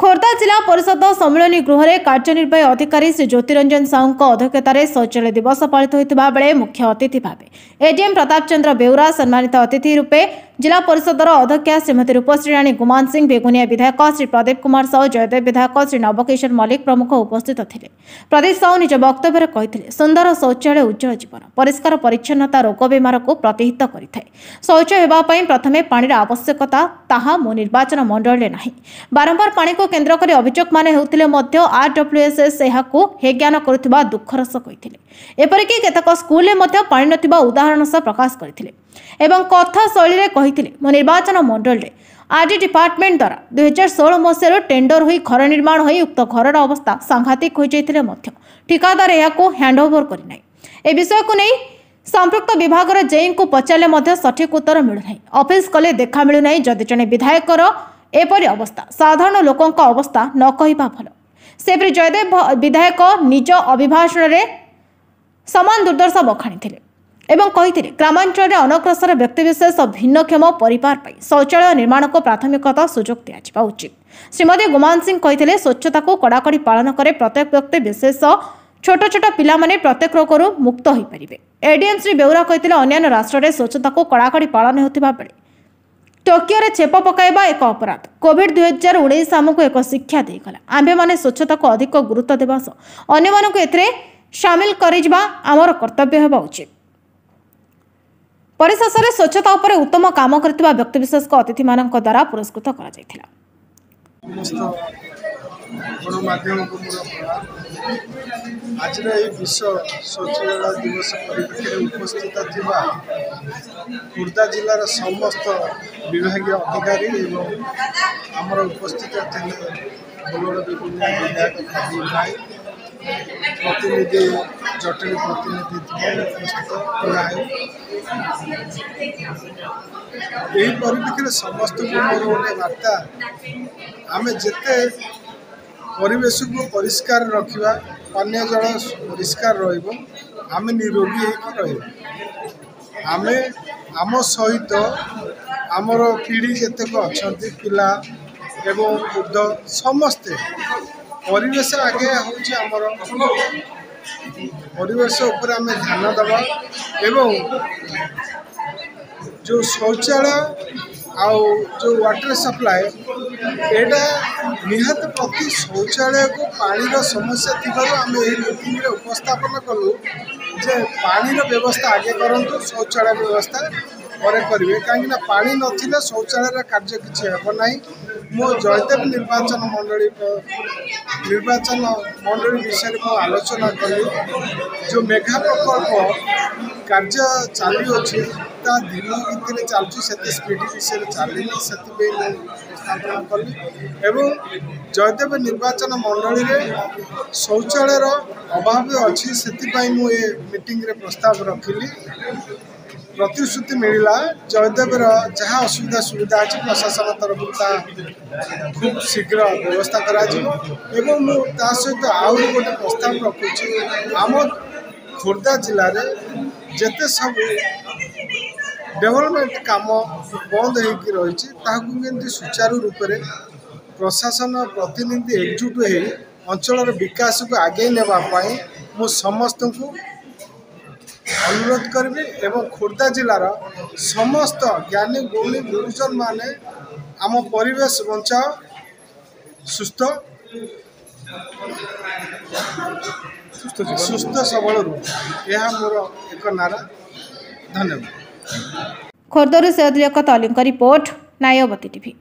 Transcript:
खोर्धा जिला परिषद सम्मिलनी गृह में कार्यनिर्वाही अधिकारी श्री ज्योतिरंजन साहू अध्यक्षतार शौचालय दिवस पालित होता बेले मुख्य अतिथि भाव एडीएम प्रताप चंद्र बेउरा सम्मानित अतिथि रूपे जिला परिषदर अध्यक्षा श्रीमती रूपश्री राणी गुमान सिंह बेगुनिया विधायक श्री प्रदीप कुमार साहू जयदेव विधायक श्री नवकिशोर मल्लिक प्रमुख उपस्थित थे। प्रदीप साहू निज वक्तव्य कहते सुंदर शौचालय उज्जवल जीवन परिष्कार परिच्छन्नता रोग बेमार को प्रतिहित करें। शौच होगापी प्रथमे पानी आवश्यकता ताहा मो निर्वाचन मंडल ना बारंबार पानी को केन्द्र कर अभियोग मान होते आरडब्ल्यूएसएस हेज्ञान करुवा दुखर सह कहते एपरिक केतक स्कूल पानी नथिबा उदाहरण सह प्रकाश करते एवं कथा शैली में कहते मो निर्वाचन मंडल आरडी डिपार्टमेंट द्वारा 2016 मसीह टेंडर हो घर निर्माण हो उक्त घर अवस्था सांघातिक हो जाते ठिकादार यह हैंडओवर करना ए विषय को नहीं संपृक्त विभाग जेई को पचारे सठिक उत्तर मिलूना ऑफिस कले देखा मिलूना जदि जड़े विधायकर एपरी अवस्था साधारण लोकों अवस्था न कहवा भल सेपरी जयदेव विधायक निज अभिभाषण में समान दुर्दशा बखाणी थे एवं कहते ग्रामांचल अनग्रसर व्यक्तिविशेष भिन्नक्षम परिवार पर शौचालय निर्माण को प्राथमिकता सुजोग दिया उचित। श्रीमती गुमान सिंह कहते स्वच्छता को कड़ाकड़ी पालन करे प्रत्येक व्यक्ति विशेष छोट छोट पिला माने प्रत्येक रोगरू मुक्त हो पारे। एडीएम श्री बेउरा कहते अन्य राष्ट्र में स्वच्छता को कड़ाकड़ी पालन होता बेले टोकियो रे छेप पकाइबा एक अपराध कोविड 2019 आमको एक शिक्षा देगला आंबे माने स्वच्छता को अधिक गुरुत्व देवा सह अन्य मानक एथरे शामिल करिबा आमर कर्तव्य हेबा उचित। परिशेष में स्वच्छता उपर उत्तम काम करथिबा व्यक्तिविशेष को अतिथि मानक द्वारा पुरस्कृत करा जायथिला। आज विश्व शौचालय दिवस परिप्रेक्षी उपस्थित थिबा खोर्धा जिलार समस्त विभागीय अधिकारी एवं आमर उपस्थित प्रतिनिधि जटिल प्रतिनिधि उपस्थित यही परिप्रेक्षी समस्त मोर गोटे वार्ता आम जिते परिवेश को परिष्कार रखा पानीय जल परिष्कार रम निरोगी आमे आम सहित आमर पीढ़ी जितेक अच्छा पिला एवं वृद्ध समस्ते परिवेश आगे होमर परिवेश उपर आम ध्यान दबा एवं जो शौचालय आउ जो वाटर सप्लाय एटा निहत प्रति शौचालय को पानी समस्या थी आम मीटिंग रे उपस्थापन कलु जे पानी व्यवस्था आगे करूँ शौचालय व्यवस्था पर करेंगे कहीं पानी नथिले शौचालय कार्य किसी हेब ना। मो जयदेव निर्वाचन मंडली विषय में आलोचना कली जो मेघा प्रकल्प कार्य चली अच्छी दिन भितर चलुची से स्पीड विषय चलनी से उपस्थापन कली एवं जयदेव निर्वाचन मंडली में शौचालय अभाव अच्छी से मुझे मीटिंग रे प्रस्ताव रखिली प्रतिश्रुति मिलला जयदेव जहाँ असुविधा सुविधा अच्छी प्रशासन तरफ खूब शीघ्र व्यवस्था करा सहित आउ गोटे प्रस्ताव रखुची आम खोर्धा जिले में जेते सब डेवलपमेंट काम बंद होती सुचारू रूप से प्रशासन प्रतिनिधि एकजुट हो अंचल विकास को आगे नापी मु समस्त को अनुरोध करी एवं खोर्धा जिलार समस्त ज्ञानी गुणी गुरुजन माने आम परिवेश बचाओ सुस्थ सबल रू यह मोर एक नारा। धन्यवाद। खोर्धारू से रिपोर्ट नायवती टीवी।